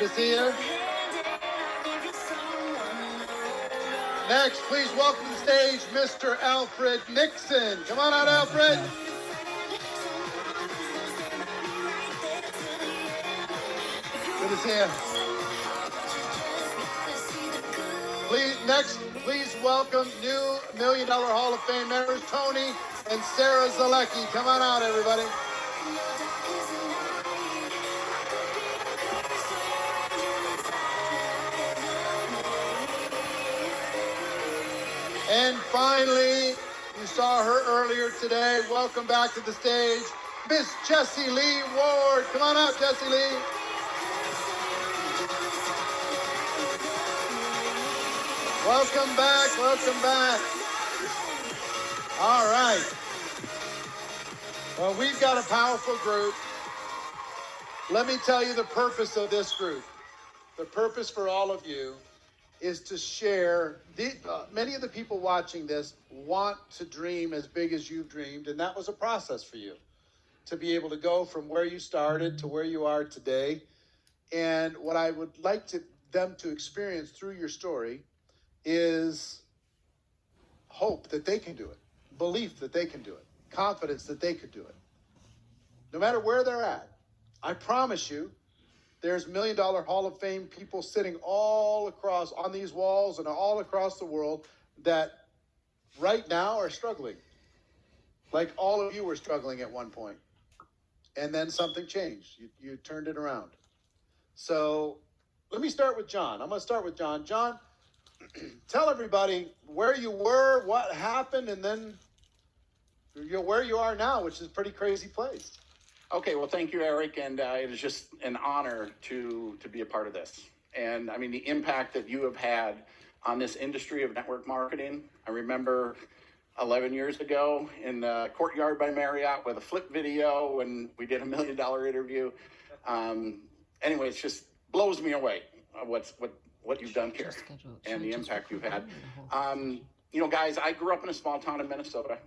to see you. Next, please welcome to the stage Mr. Alfred Nixon. Come on out, Alfred. Good to see you. Please welcome new $1 Million Hall of Fame members, Tony and Sarah Zalecki. Come on out, everybody. And finally, you saw her earlier today. Welcome back to the stage, Miss Jessie Lee Ward. Come on out, Jessie Lee. Welcome back, welcome back. All right. Well, we've got a powerful group. Let me tell you the purpose of this group. The purpose for all of you is to share. Many of the people watching this want to dream as big as you've dreamed, and that was a process for you to be able to go from where you started to where you are today. And what I would like them to experience through your story is hope that they can do it, belief that they can do it, confidence that they could do it. No matter where they're at, I promise you, there's $1 Million Hall of Fame people sitting all across on these walls and all across the world that right now are struggling. Like all of you were struggling at one point. And then something changed. You turned it around. So let me start with John. I'm going to start with John. John, tell everybody where you were, what happened, and then where you are now, which is a pretty crazy place. Okay, well, thank you, Eric, and it is just an honor to be a part of this. And I mean, the impact that you have had on this industry of network marketing. I remember 11 years ago in the Courtyard by Marriott with a flip video when we did $1 million interview. Anyway, it just blows me away what you've done here and the impact you've had. Guys, I grew up in a small town in Minnesota.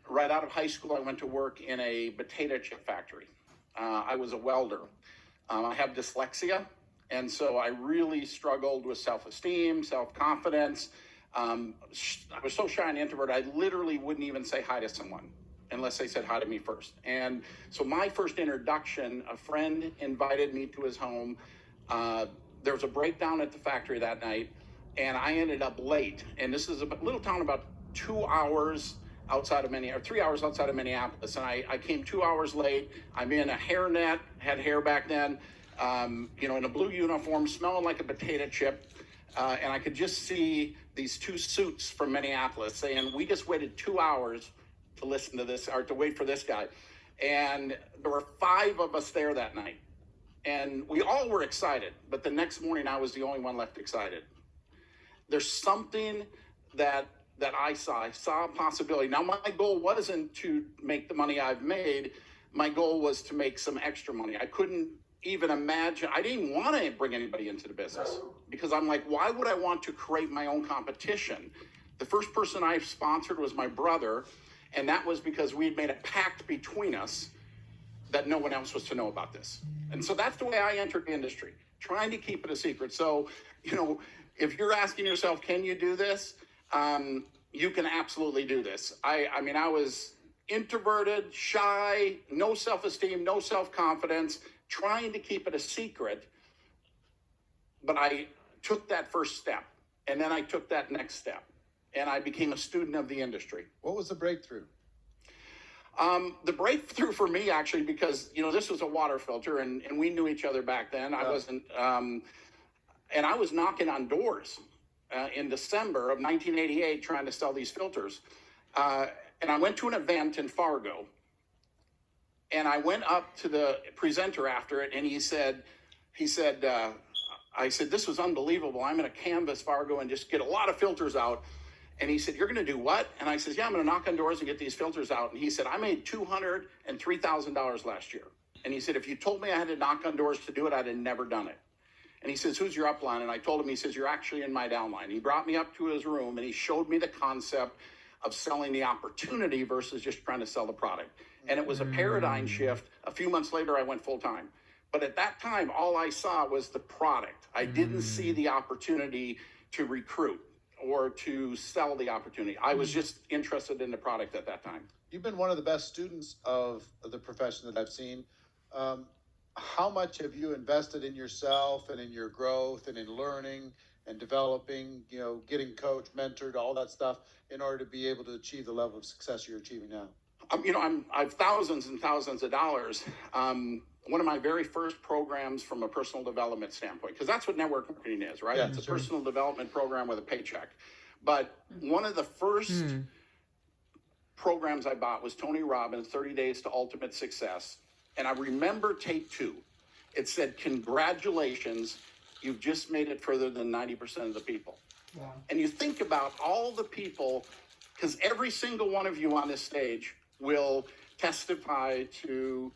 Right out of high school, I went to work in a potato chip factory. I was a welder. I have dyslexia, and so I really struggled with self-esteem, self-confidence. I was so shy and introvert, I literally wouldn't even say hi to someone unless they said hi to me first. And so my first introduction, a friend invited me to his home. There was a breakdown at the factory that night, and I ended up late. And this is a little town about 2 hours outside of 3 hours outside of Minneapolis. And I came 2 hours late. I'm in a hairnet, had hair back then, in a blue uniform, smelling like a potato chip. And I could just see these two suits from Minneapolis saying, we just waited 2 hours to listen to this, or to wait for this guy. And there were 5 of us there that night. And we all were excited, but the next morning I was the only one left excited. There's something that I saw a possibility. Now, my goal wasn't to make the money I've made. My goal was to make some extra money. I couldn't even imagine. I didn't want to bring anybody into the business because I'm like, why would I want to create my own competition? The first person I sponsored was my brother, and that was because we had made a pact between us that no one else was to know about this. And so that's the way I entered the industry, trying to keep it a secret. So, if you're asking yourself, can you do this? You can absolutely do this. I mean, I was introverted, shy, no self-esteem, no self-confidence, trying to keep it a secret. But I took that first step, and then I took that next step, and I became a student of the industry. What was the breakthrough? The breakthrough for me, actually, because, this was a water filter, and we knew each other back then. I wasn't, and I was knocking on doors. In December of 1988, trying to sell these filters. And I went to an event in Fargo. And I went up to the presenter after it, and I said, this was unbelievable. I'm going to canvas Fargo and just get a lot of filters out. And he said, you're going to do what? And I said, yeah, I'm going to knock on doors and get these filters out. And he said, I made $200,000 and $3,000 last year. And he said, if you told me I had to knock on doors to do it, I'd have never done it. And he says, who's your upline? And I told him, he says, you're actually in my downline. He brought me up to his room, and he showed me the concept of selling the opportunity versus just trying to sell the product. And it was a paradigm shift. A few months later, I went full time. But at that time, all I saw was the product. I didn't see the opportunity to recruit or to sell the opportunity. I was just interested in the product at that time. You've been one of the best students of the profession that I've seen. How much have you invested in yourself and in your growth and in learning and developing, getting coached, mentored, all that stuff in order to be able to achieve the level of success you're achieving now? I've thousands and thousands of dollars. One of my very first programs from a personal development standpoint, because that's what network marketing is, right? Yeah, It's a sure. personal development program with a paycheck. But one of the first programs I bought was Tony Robbins, 30 Days to Ultimate Success. And I remember tape 2. It said, congratulations, you've just made it further than 90% of the people. Wow. And you think about all the people, because every single one of you on this stage will testify to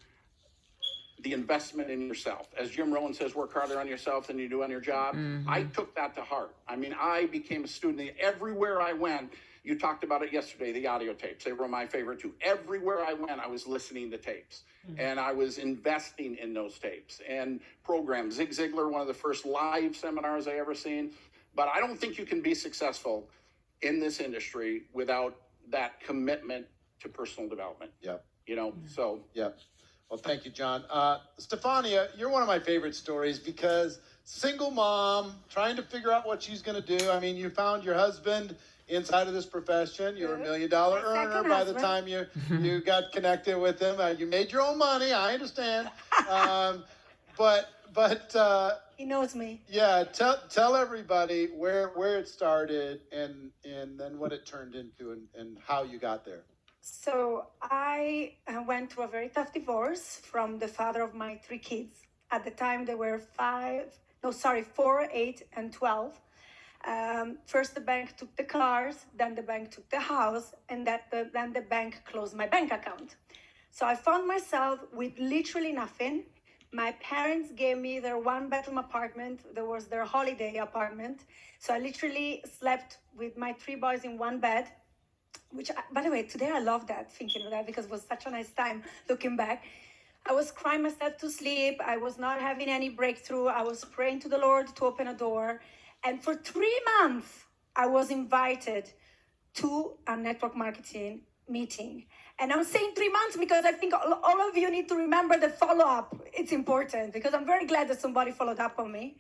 the investment in yourself. As Jim Rohn says, work harder on yourself than you do on your job. I took that to heart. I mean, I became a student. Everywhere I went, you talked about it yesterday, the audio tapes. They were my favorite too. Everywhere I went, I was listening to tapes. And I was investing in those tapes and programs. Zig Ziglar, one of the first live seminars I ever seen. But I don't think you can be successful in this industry without that commitment to personal development. Yep. So. Yep. Well, thank you, John. Stefania, you're one of my favorite stories because single mom, trying to figure out what she's going to do. I mean, you found your husband inside of this profession. You're a $1 million earner by the time you got connected with him. You made your own money. I understand. But he knows me. Yeah, tell everybody where it started and then what it turned into and how you got there. So I went through a very tough divorce from the father of my 3 kids. At the time, they were 4, 8, and 12. First, the bank took the cars, then the bank took the house, and then the bank closed my bank account. So I found myself with literally nothing. My parents gave me their 1-bedroom apartment. That was their holiday apartment. So I literally slept with my 3 boys in one bed. Which, by the way, today I love that, thinking of that, because it was such a nice time looking back. I was crying myself to sleep. I was not having any breakthrough. I was praying to the Lord to open a door. And for 3 months, I was invited to a network marketing meeting. And I'm saying 3 months because I think all of you need to remember the follow-up. It's important because I'm very glad that somebody followed up on me.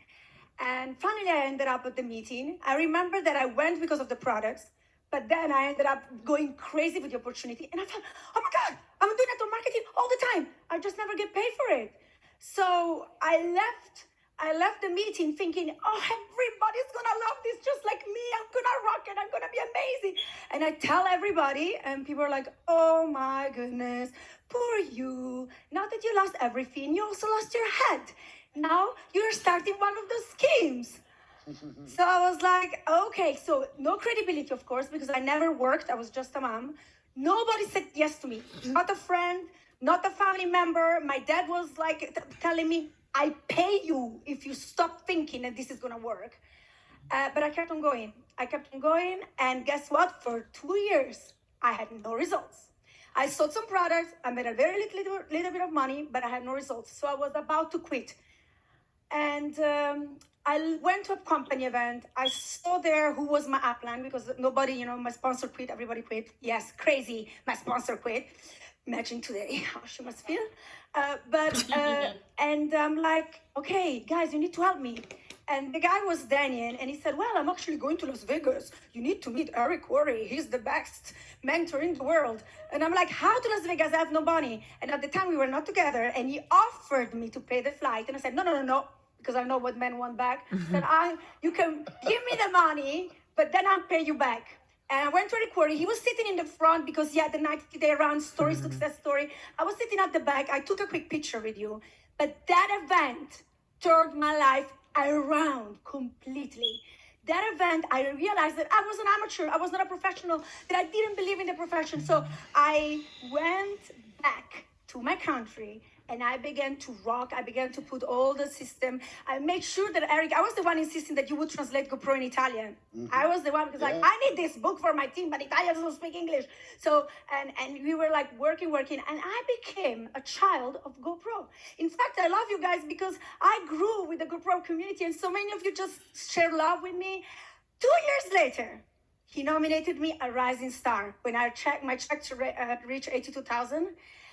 And finally, I ended up at the meeting. I remember that I went because of the products. But then I ended up going crazy with the opportunity. And I thought, oh my God, I'm doing network marketing all the time. I just never get paid for it. So I left the meeting thinking, oh, everybody's going to love this just like me. I'm going to rock it. I'm going to be amazing. And I tell everybody, and people are like, oh my goodness, poor you. Now that you lost everything, you also lost your head. Now you're starting one of those schemes. So I was like, okay, so no credibility, of course, because I never worked. I was just a mom. Nobody said yes to me. Not a friend, not a family member. My dad was like telling me, I pay you if you stop thinking that this is going to work. But I kept on going. And guess what? For 2 years, I had no results. I sold some products. I made a very little bit of money, but I had no results. So I was about to quit. And I went to a company event. I saw there who was my upline because nobody, my sponsor quit, everybody quit. Yes, crazy, my sponsor quit. Imagine today how she must feel. And I'm like, okay, guys, you need to help me. And the guy was Daniel, and he said, well, I'm actually going to Las Vegas. You need to meet Eric Worre. He's the best mentor in the world. And I'm like, how to Las Vegas? I have no money. And at the time, we were not together, and he offered me to pay the flight. And I said, no. Because I know what men want back. Then you can give me the money, but then I'll pay you back. And I went to Eric Worre. He was sitting in the front because he had the 90-day run story, success story. I was sitting at the back. I took a quick picture with you. But that event turned my life around completely. That event, I realized that I was an amateur. I was not a professional, that I didn't believe in the profession. So I went back to my country, and I began to rock. I began to put all the system. I made sure that Eric, I was the one insisting that you would translate GoPro in Italian. I was the one because like, I need this book for my team, but Italians don't speak English. So, and we were like working, and I became a child of GoPro. In fact, I love you guys because I grew with the GoPro community, and so many of you just share love with me. 2 years later, he nominated me a rising star when my check to reach 82,000.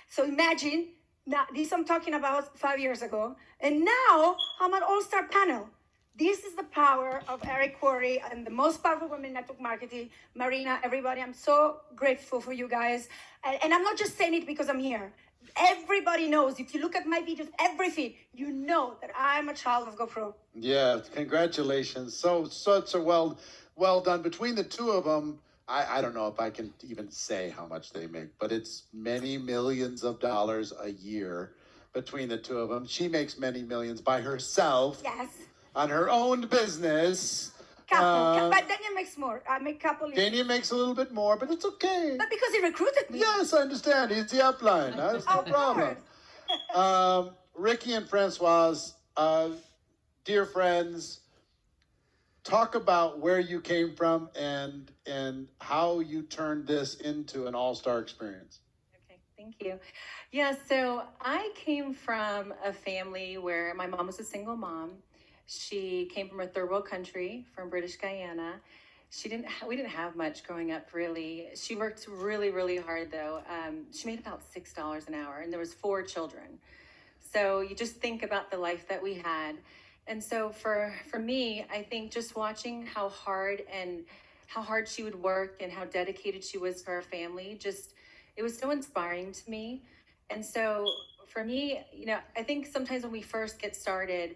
So imagine, now this I'm talking about 5 years ago, and now I'm an all-star panel. This is the power of Eric Quarry and the most powerful women in network marketing. Marina, everybody, I'm so grateful for you guys. And I'm not just saying it because I'm here. Everybody knows, if you look at my videos, everything, you know that I'm a child of GoPro. Yeah, congratulations. Such a well done. Between the two of them, I don't know if I can even say how much they make, but it's many millions of dollars a year between the two of them. She makes many millions by herself. Yes. On her own business. Couple, but Daniel makes more. I make couple. Daniel makes a little bit more, but it's okay. But because he recruited me. Yes, I understand. He's the upline. That's no problem. Ricky and Francoise, dear friends, talk about where you came from and how you turned this into an all-star experience. Okay, thank you. Yeah, so I came from a family where my mom was a single mom. She came from a third world country, from British Guyana. We didn't have much growing up, really. She worked really, really hard, though. She made about $6 an hour, and there was 4 children. So you just think about the life that we had. And so for me, I think just watching how hard she would work and how dedicated she was to her family, it was so inspiring to me. And so for me, I think sometimes when we first get started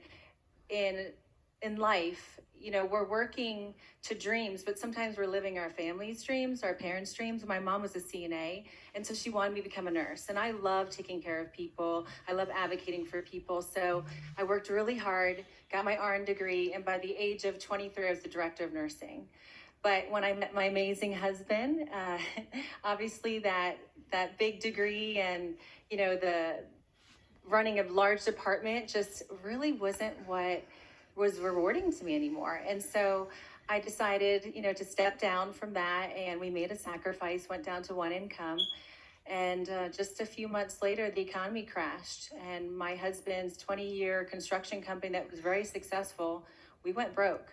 in life, we're working to dreams, but sometimes we're living our family's dreams, our parents' dreams. My mom was a CNA, and so she wanted me to become a nurse. And I love taking care of people. I love advocating for people. So I worked really hard, got my RN degree, and by the age of 23, I was the director of nursing. But when I met my amazing husband, obviously that big degree and, the running a large department just really wasn't what was rewarding to me anymore. And so I decided, to step down from that, and we made a sacrifice, went down to one income. And just a few months later, the economy crashed, and my husband's 20-year construction company that was very successful, we went broke.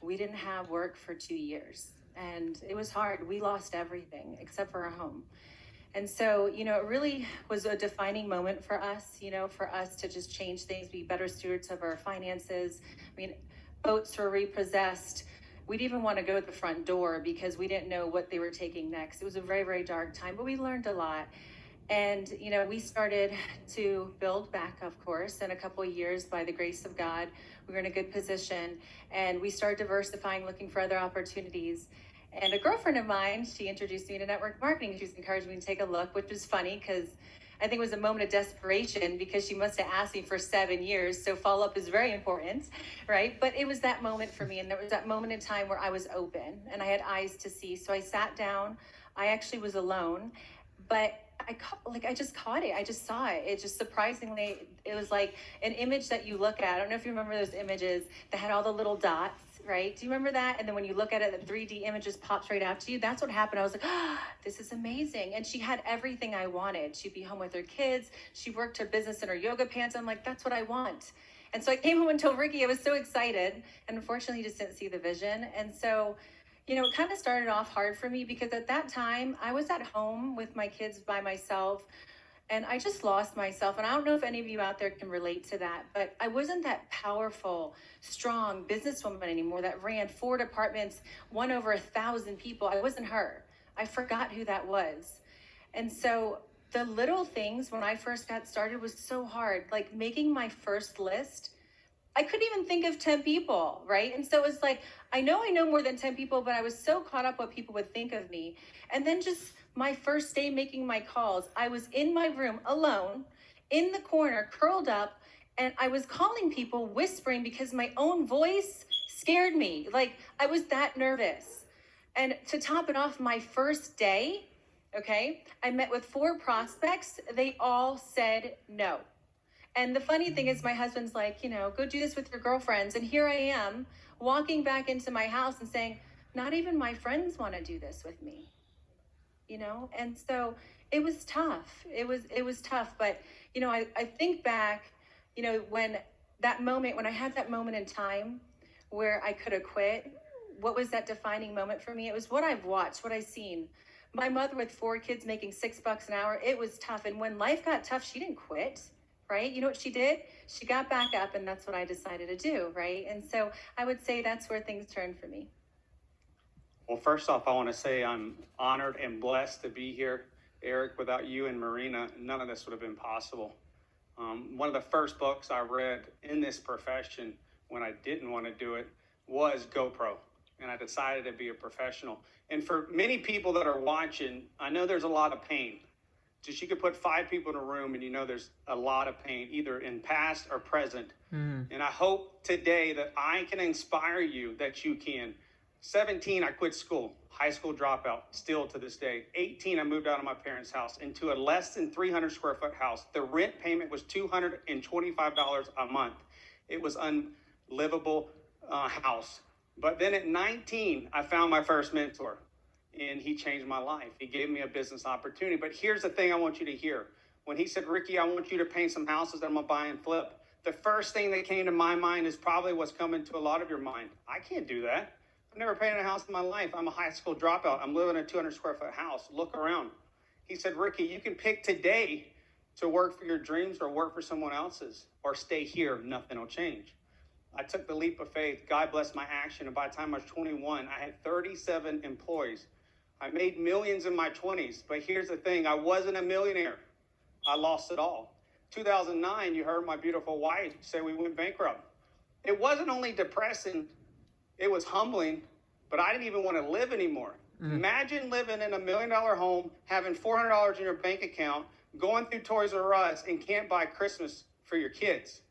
We didn't have work for 2 years, and it was hard. We lost everything except for our home. And so, it really was a defining moment for us, for us to just change things, be better stewards of our finances. I mean, boats were repossessed. We'd even want to go to the front door because we didn't know what they were taking next. It was a very, very dark time, but we learned a lot. And, we started to build back, of course, in a couple of years, by the grace of God. We were in a good position, and we started diversifying, looking for other opportunities. And a girlfriend of mine, she introduced me to network marketing. She was encouraging me to take a look, which was funny because I think it was a moment of desperation because she must have asked me for 7 years. So follow-up is very important, right? But it was that moment for me. And there was that moment in time where I was open and I had eyes to see. So I sat down. I actually was alone, but I just caught it. I just saw it. It just surprisingly, it was like an image that you look at. I don't know if you remember those images that had all the little dots, right? Do you remember that? And then when you look at it, the 3D image just pops right out to you. That's what happened. I was like, this is amazing. And she had everything I wanted. She'd be home with her kids. She worked her business in her yoga pants. I'm like, that's what I want. And so I came home and told Ricky. I was so excited. And unfortunately, he just didn't see the vision. And so, it kind of started off hard for me because at that time, I was at home with my kids by myself. And I just lost myself. And I don't know if any of you out there can relate to that, but I wasn't that powerful, strong businesswoman anymore that ran 4 departments, won over 1,000 people. I wasn't her. I forgot who that was. And so the little things when I first got started was so hard, like making my first list. I couldn't even think of 10 people, right? And so it was like, I know more than 10 people, but I was so caught up what people would think of me. And then just my first day making my calls, I was in my room alone, in the corner, curled up, and I was calling people, whispering because my own voice scared me. Like, I was that nervous. And to top it off, my first day, Okay. I met with 4 prospects. They all said no. And the funny thing is, my husband's like, go do this with your girlfriends. And here I am walking back into my house and saying, not even my friends want to do this with me, And so it was tough. It was tough. But, I think back, when I had that moment in time where I could have quit, what was that defining moment for me? It was what I've watched, what I've seen. My mother with 4 kids making $6 an hour, it was tough. And when life got tough, she didn't quit, right? You know what she did? She got back up, and that's what I decided to do, right? And so I would say that's where things turned for me. Well, first off, I want to say I'm honored and blessed to be here. Eric, without you and Marina, none of this would have been possible. One of the first books I read in this profession when I didn't want to do it was Go Pro, and I decided to be a professional. And for many people that are watching, I know there's a lot of pain. Just you could put 5 people in a room and there's a lot of pain, either in past or present. And I hope today that I can inspire you that you can. 17, I quit school, high school dropout, still to this day. 18, I moved out of my parents' house into a less than 300 square foot house. The rent payment was $225 a month. It was unlivable house. But then at 19, I found my first mentor, and he changed my life. He gave me a business opportunity. But here's the thing I want you to hear. When he said, Ricky, I want you to paint some houses that I'm going to buy and flip, the first thing that came to my mind is probably what's coming to a lot of your mind. I can't do that. I've never painted a house in my life. I'm a high school dropout. I'm living in a 200 square foot house. Look around. He said, Ricky, you can pick today to work for your dreams or work for someone else's, or stay here. Nothing will change. I took the leap of faith. God blessed my action. And by the time I was 21, I had 37 employees. I made millions in my 20s. But here's the thing. I wasn't a millionaire. I lost it all. 2009, you heard my beautiful wife say we went bankrupt. It wasn't only depressing. It was humbling, but I didn't even want to live anymore. Imagine living in $1 million home, having $400 in your bank account, going through Toys R Us, and can't buy Christmas for your kids.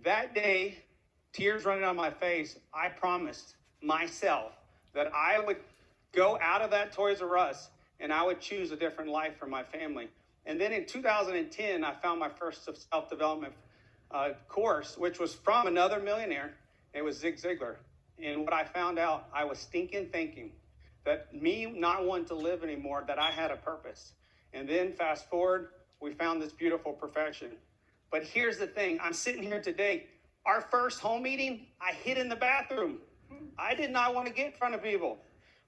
That day, tears running down my face, I promised myself that I would go out of that Toys R Us and I would choose a different life for my family. And then in 2010, I found my first self-development course, which was from another millionaire. It was Zig Ziglar. And what I found out, I was stinking thinking that me not wanting to live anymore, that I had a purpose. And then fast forward, we found this beautiful profession. But here's the thing, I'm sitting here today. Our first home meeting, I hid in the bathroom. I did not want to get in front of people.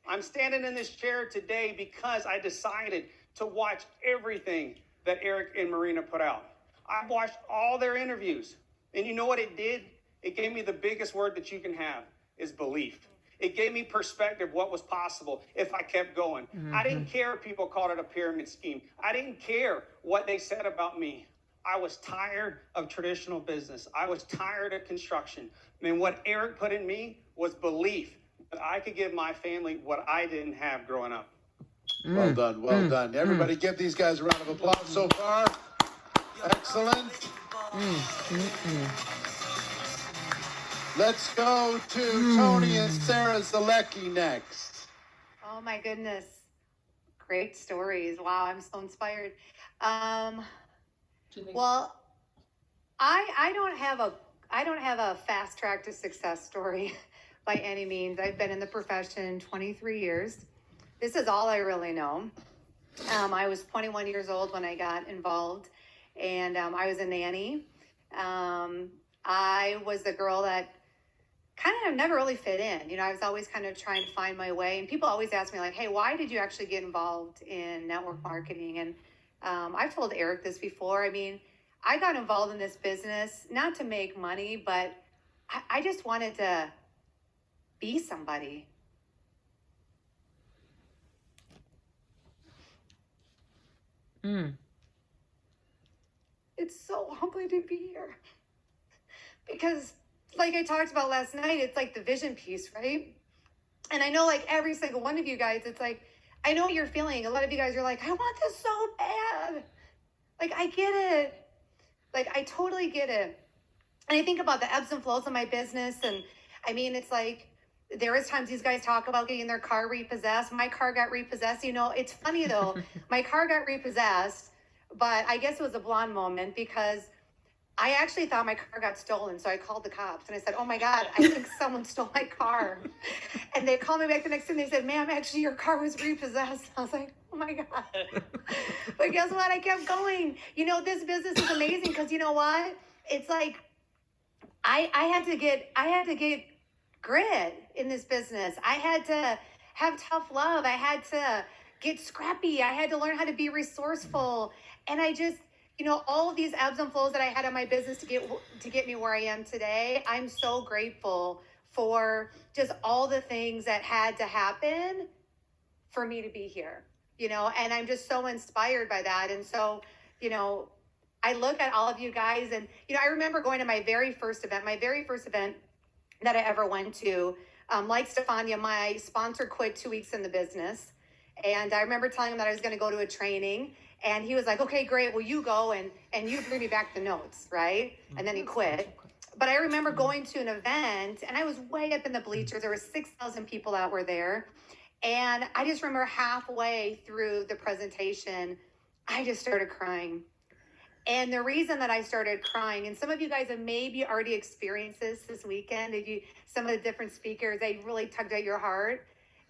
I'm standing in this chair today because I decided to watch everything that Eric and Marina put out. I watched all their interviews. And you know what it did? It gave me the biggest word that you can have, is belief. It gave me perspective, what was possible if I kept going. I didn't care if people called it a pyramid scheme. I didn't care what they said about me. I was tired of traditional business. I was tired of construction. And what Eric put in me was belief that I could give my family what I didn't have growing up. Well done, well done. Everybody give these guys a round of applause so far. Excellent. Let's go to Tony and Sarah Zalecki next. Oh my goodness. Great stories. Wow, I'm so inspired. Well, I don't have a fast track to success story by any means. I've been in the profession 23 years. This is all I really know. I was 21 years old when I got involved, and I was a nanny. I was the girl that kind of never really fit in. You know, I was always kind of trying to find my way. And people always ask me, like, hey, why did you actually get involved in network marketing? And I've told Eric this before. I mean, I got involved in this business, not to make money, but I just wanted to be somebody. It's so humbling to be here. Because like I talked about last night, it's like the vision piece, right? And I know like every single one of you guys, it's like, I know what you're feeling. A lot of you guys are like, I want this so bad. Like, I get it. Like, I totally get it. And I think about the ebbs and flows of my business. And I mean, it's like, there is times these guys talk about getting their car repossessed. My car got repossessed. You know, it's funny though. My car got repossessed, but I guess it was a blonde moment because I actually thought my car got stolen. So I called the cops and I said, "Oh my God, I think someone stole my car." And they called me back the next day and they said, "Ma'am, actually your car was repossessed." I was like, "Oh my God." But guess what? I kept going. You know, this business is amazing because you know what? It's like I had to get grit in this business. I had to have tough love. I had to get scrappy. I had to learn how to be resourceful. And I just, you know, all of these ebbs and flows that I had in my business to get me where I am today. I'm so grateful for just all the things that had to happen for me to be here. You know, and I'm just so inspired by that. And so, you know, I look at all of you guys and, you know, I remember going to my very first event that I ever went to. Like Stefania, my sponsor quit 2 weeks in the business. And I remember telling him that I was going to go to a training. And he was like, "Okay, great. Well, you go and you bring me back the notes," right? And then he quit. But I remember going to an event and I was way up in the bleachers. There were 6,000 people that were there. And I just remember halfway through the presentation, I just started crying. And the reason that I started crying, and some of you guys have maybe already experienced this weekend, some of the different speakers, they really tugged at your heart,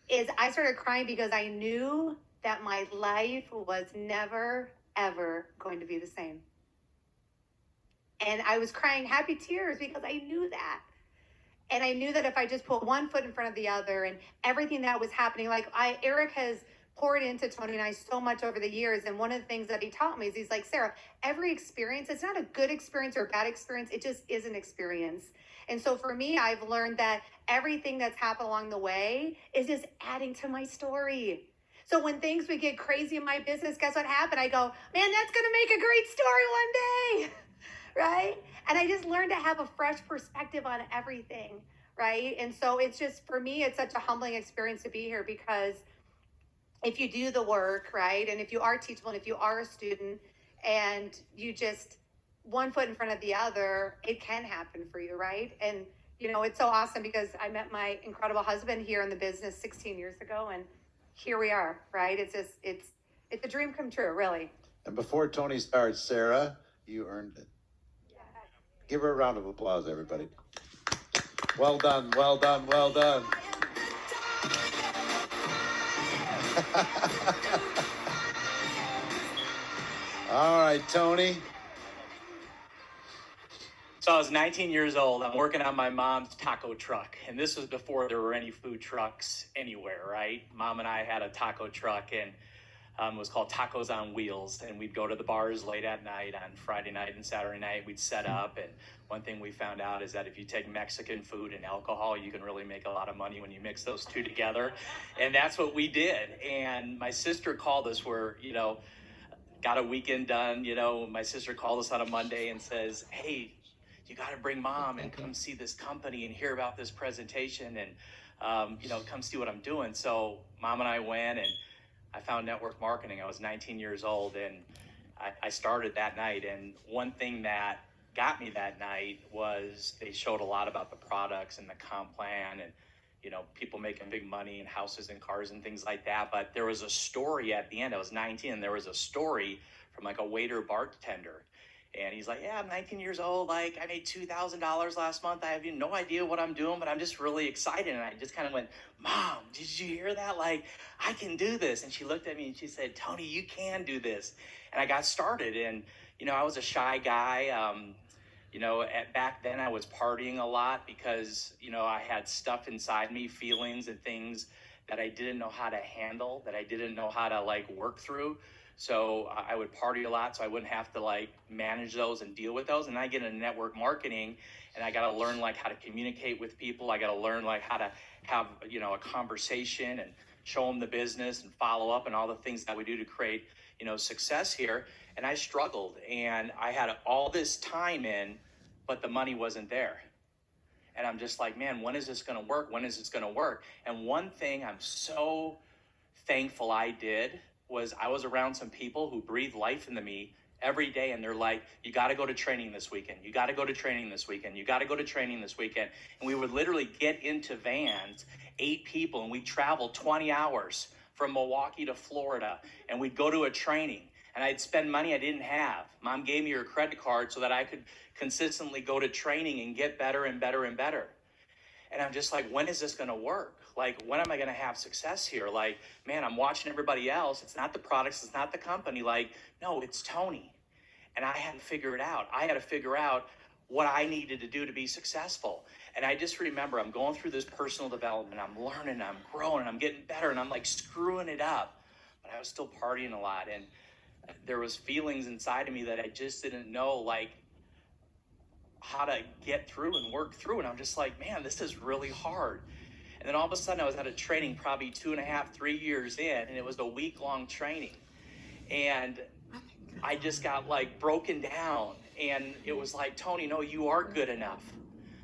is I started crying because I knew that my life was never, ever going to be the same. And I was crying happy tears because I knew that. And I knew that if I just put one foot in front of the other and everything that was happening, Eric has poured into Tony and I so much over the years. And one of the things that he taught me is he's like, "Sarah, every experience, it's not a good experience or a bad experience. It just is an experience." And so for me, I've learned that everything that's happened along the way is just adding to my story. So when things would get crazy in my business, guess what happened? I go, "Man, that's going to make a great story one day." Right? And I just learned to have a fresh perspective on everything, right? And so it's just, for me, it's such a humbling experience to be here because if you do the work, right? And if you are teachable and if you are a student and you just one foot in front of the other, it can happen for you, right? And, you know, it's so awesome because I met my incredible husband here in the business 16 years ago and here we are, right? It's just, it's a dream come true, really. And before Tony starts, Sarah, you earned it. Give her a round of applause, everybody. Well done, well done, well done. All right, Tony. So I was 19 years old. I'm working on my mom's taco truck. And this was before there were any food trucks anywhere, right? Mom and I had a taco truck and it was called Tacos on Wheels. And we'd go to the bars late at night on Friday night and Saturday night. We'd set up. And one thing we found out is that if you take Mexican food and alcohol, you can really make a lot of money when you mix those two together. And that's what we did. And my sister called us where, you know, got a weekend done. You know, my sister called us on a Monday and says, "Hey, you got to bring Mom and come see this company and hear about this presentation and, you know, come see what I'm doing." So Mom and I went and I found network marketing. I was 19 years old and I started that night. And one thing that got me that night was they showed a lot about the products and the comp plan and, you know, people making big money and houses and cars and things like that. But there was a story at the end. I was 19 and there was a story from like a waiter bartender. And he's like, "Yeah, I'm 19 years old. Like, I made $2,000 last month. I have no idea what I'm doing, but I'm just really excited." And I just kind of went, "Mom, did you hear that? Like, I can do this." And she looked at me and she said, "Tony, you can do this." And I got started. And, you know, I was a shy guy. You know, back then I was partying a lot because, you know, I had stuff inside me, feelings and things that I didn't know how to handle, that I didn't know how to like work through. So I would party a lot so I wouldn't have to like manage those and deal with those. And I get into network marketing and I got to learn like how to communicate with people. I got to learn like how to have, you know, a conversation and show them the business and follow up and all the things that we do to create, you know, success here. And I struggled and I had all this time in, but the money wasn't there. And I'm just like, man, when is this going to work? When is this going to work? And one thing I'm so thankful I did was I was around some people who breathed life into me every day, and they're like, you got to go to training this weekend. You got to go to training this weekend. You got to go to training this weekend. And we would literally get into vans, 8 people, and we'd travel 20 hours from Milwaukee to Florida, and we'd go to a training. And I'd spend money I didn't have. Mom gave me her credit card so that I could consistently go to training and get better and better and better. And I'm just like, when is this going to work? Like, when am I going to have success here? Like, man, I'm watching everybody else. It's not the products. It's not the company. Like, no, it's Tony. And I had to figure it out. I had to figure out what I needed to do to be successful. And I just remember I'm going through this personal development. I'm learning, I'm growing, I'm getting better, and I'm like screwing it up. But I was still partying a lot. And there was feelings inside of me that I just didn't know, like, how to get through and work through. And I'm just like, man, this is really hard. And then all of a sudden I was at a training probably 2.5, 3 years in, and it was a week-long training. And I just got like broken down, and it was like, Tony, no, you are good enough.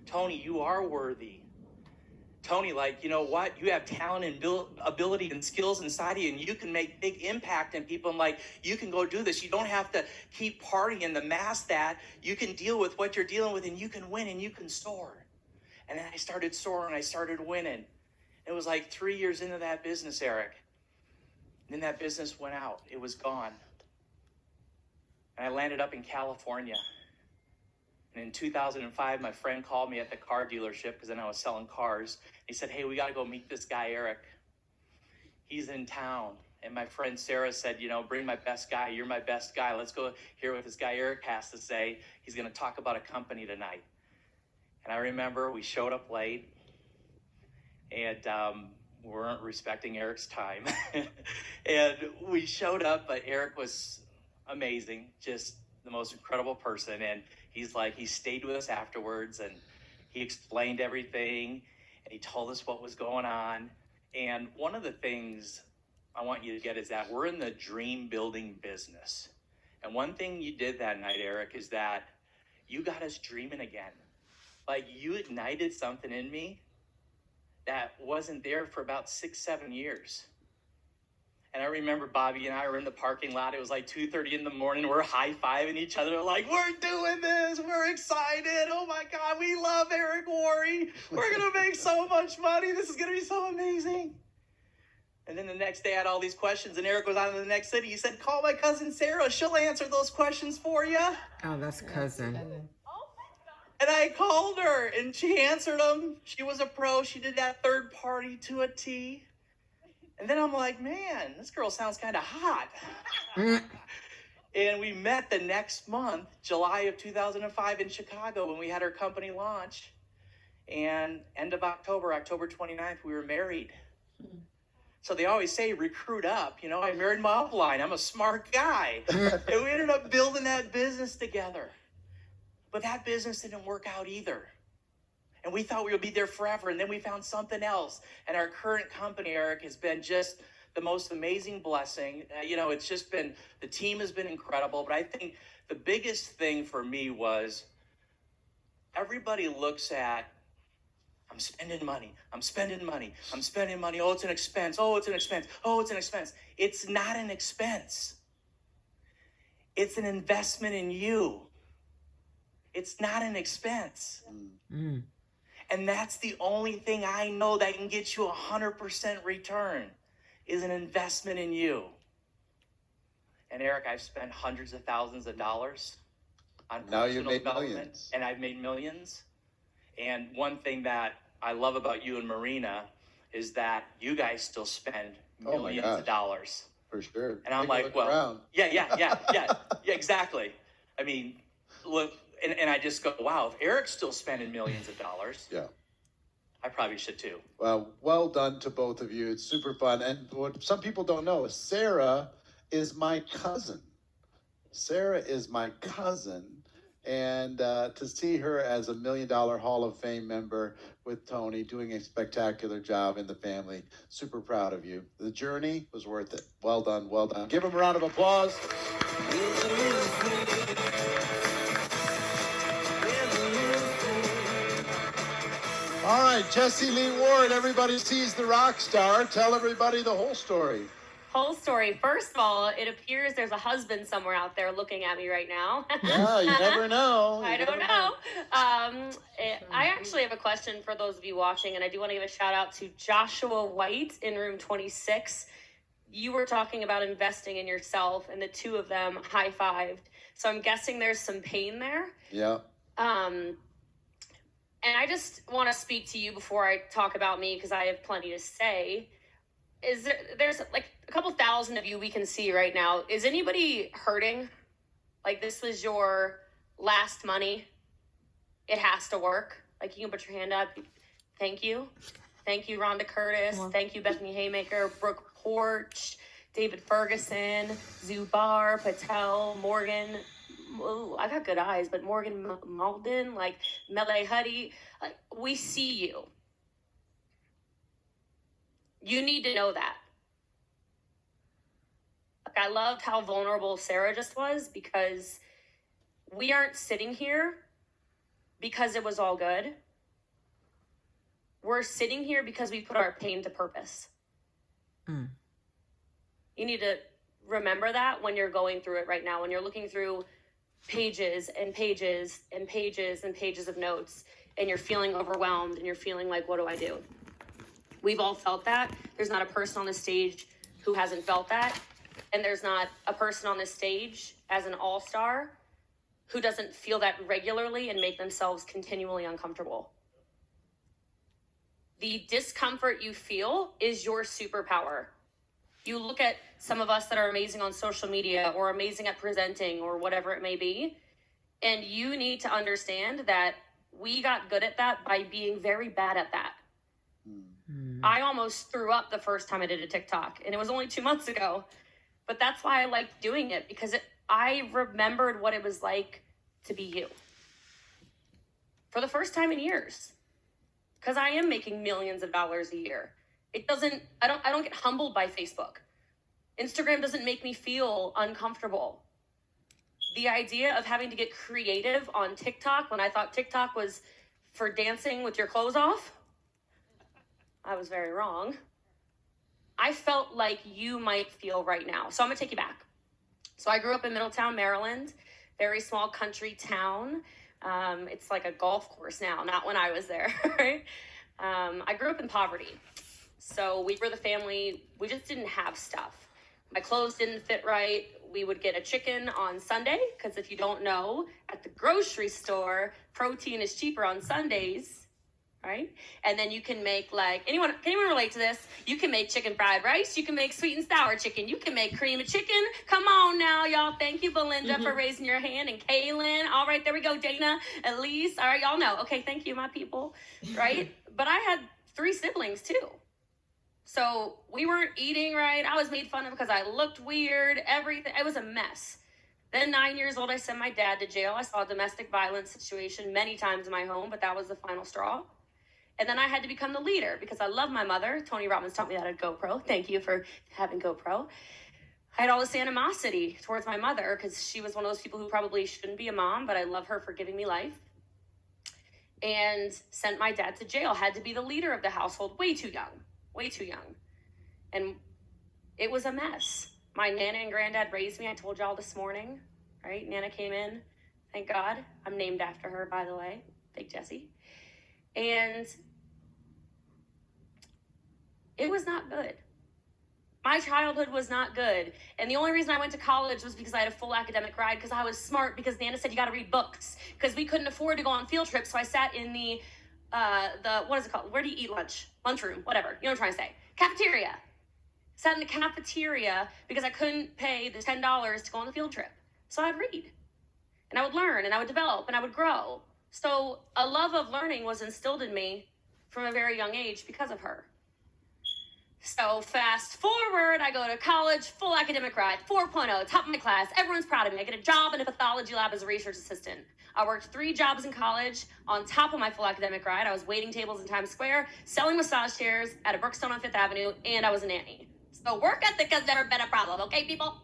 Tony, you are worthy. Tony, like, you know what? You have talent and ability and skills inside of you, and you can make big impact in people. And like, you can go do this. You don't have to keep partying to mask that. You can deal with what you're dealing with, and you can win, and you can soar. And then I started soaring. I started winning. It was like 3 years into that business, Eric. And then that business went out. It was gone. And I landed up in California. And in 2005, my friend called me at the car dealership, because then I was selling cars. He said, hey, we got to go meet this guy, Eric. He's in town. And my friend Sarah said, you know, bring my best guy. You're my best guy. Let's go hear what this guy Eric has to say. He's going to talk about a company tonight. And I remember we showed up late, and we weren't respecting Eric's time. And we showed up, but Eric was amazing, just the most incredible person. And he's like, he stayed with us afterwards, and he explained everything, and he told us what was going on. And one of the things I want you to get is that we're in the dream building business. And one thing you did that night, Eric, is that you got us dreaming again. Like, you ignited something in me that wasn't there for about 6-7 years. And I remember Bobby and I were in the parking lot. It was like 2:30 in the morning. We're high-fiving each other like, we're doing this. We're excited. Oh, my God, we love Eric Worre. We're going to make so much money. This is going to be so amazing. And then the next day I had all these questions, and Eric was on to the next city. He said, call my cousin Sarah. She'll answer those questions for you. Oh, that's cousin. And I called her, and she answered them. She was a pro. She did that third party to a T. And then I'm like, man, this girl sounds kind of hot. And we met the next month, July of 2005 in Chicago, when we had our company launch. And end of October, October 29th, we were married. So they always say, recruit up. You know, I married my upline. I'm a smart guy. And we ended up building that business together. But that business didn't work out either. And we thought we would be there forever. And then we found something else. And our current company, Eric, has been just the most amazing blessing. You know, it's just been, the team has been incredible. But I think the biggest thing for me was everybody looks at, I'm spending money. I'm spending money. I'm spending money. Oh, it's an expense. Oh, it's an expense. Oh, it's an expense. It's not an expense. It's an investment in you. It's not an expense. Mm. And that's the only thing I know that can get you 100% return is an investment in you. And Eric, I've spent hundreds of thousands of dollars on personal development, and I've made millions. And one thing that I love about you and Marina is that you guys still spend millions of dollars. For sure. And I'm like, well, yeah, exactly. I mean, look, and I just go, wow, if Eric's still spending millions of dollars, yeah, I probably should too. Well done to both of you. It's super fun. And what some people don't know is Sarah is my cousin. Sarah is my cousin. And to see her as a $1 Million Hall of Fame member with Tony doing a spectacular job in the family, super proud of you. The journey was worth it. Well done, well done. Give them a round of applause. All right, Jesse Lee Ward, everybody sees the rock star. Tell everybody the whole story. whole story. First of all, it appears there's a husband somewhere out there looking at me right now. Yeah, you never know. I don't know. I actually have a question for those of you watching, and I do want to give a shout out to Joshua White in room 26. You were talking about investing in yourself, and the two of them high-fived. So I'm guessing there's some pain there. Yeah. And I just want to speak to you before I talk about me, because I have plenty to say. There's like a couple thousand of you we can see right now. Is anybody hurting? Like, this was your last money. It has to work. Like, you can put your hand up. Thank you. Thank you, Rhonda Curtis. Thank you, Bethany Haymaker, Brooke Porch, David Ferguson, Zubar, Patel, Morgan. Ooh, I got good eyes, but Morgan Malden, like Mele Huddy. Like, we see you. You need to know that. Like, I loved how vulnerable Sarah just was, because we aren't sitting here because it was all good. We're sitting here because we put our pain to purpose. You need to remember that when you're going through it right now, when you're looking through pages and pages and pages and pages of notes, and you're feeling overwhelmed and you're feeling like, what do I do? We've all felt that. There's not a person on the stage who hasn't felt that. And there's not a person on this stage as an all-star who doesn't feel that regularly and make themselves continually uncomfortable. The discomfort you feel is your superpower. You look at some of us that are amazing on social media or amazing at presenting or whatever it may be, and you need to understand that we got good at that by being very bad at that. I almost threw up the first time I did a TikTok, and it was only 2 months ago. But that's why I liked doing it, because I remembered what it was like to be you. For the first time in years. Because I am making millions of dollars a year. I don't get humbled by Facebook. Instagram doesn't make me feel uncomfortable. The idea of having to get creative on TikTok, when I thought TikTok was for dancing with your clothes off, I was very wrong. I felt like you might feel right now. So I'm gonna take you back. So I grew up in Middletown, Maryland, very small country town. It's like a golf course now, not when I was there, right? I grew up in poverty. So we were the family, we just didn't have stuff. My clothes didn't fit right. We would get a chicken on Sunday, because if you don't know, at the grocery store, protein is cheaper on Sundays, right? And then you can make, like, can anyone relate to this? You can make chicken fried rice. You can make sweet and sour chicken. You can make cream of chicken. Come on now, y'all. Thank you, Belinda, for raising your hand. And Kaylin. All right, there we go. Dana, Elise. All right, y'all know. Okay, thank you, my people. Right? But I had 3 siblings, too. So we weren't eating right. I was made fun of because I looked weird. Everything. It was a mess. Then 9 years old, I sent my dad to jail. I saw a domestic violence situation many times in my home, but that was the final straw. And then I had to become the leader because I love my mother. Tony Robbins taught me that at Go Pro. Thank you for having Go Pro. I had all this animosity towards my mother because she was one of those people who probably shouldn't be a mom, but I love her for giving me life. And sent my dad to jail. Had to be the leader of the household. Way too young. Way too young. And it was a mess. My Nana and Granddad raised me. I told y'all this morning, right? Nana came in. Thank God. I'm named after her, by the way. Big Jessie. And it was not good. My childhood was not good. And the only reason I went to college was because I had a full academic ride, because I was smart, because Nana said you got to read books, because we couldn't afford to go on field trips. So I sat in the what is it called? Where do you eat lunch? Lunchroom, whatever. You know what I'm trying to say. Cafeteria. Sat in the cafeteria because I couldn't pay the $10 to go on the field trip. So I'd read. And I would learn, and I would develop, and I would grow. So a love of learning was instilled in me from a very young age because of her. So fast forward, I go to college, full academic ride, 4.0, top of my class. Everyone's proud of me. I get a job in a pathology lab as a research assistant. I worked 3 jobs in college on top of my full academic ride. I was waiting tables in Times Square, selling massage chairs at a Brookstone on 5th Avenue, and I was a nanny. So work ethic has never been a problem, okay, people?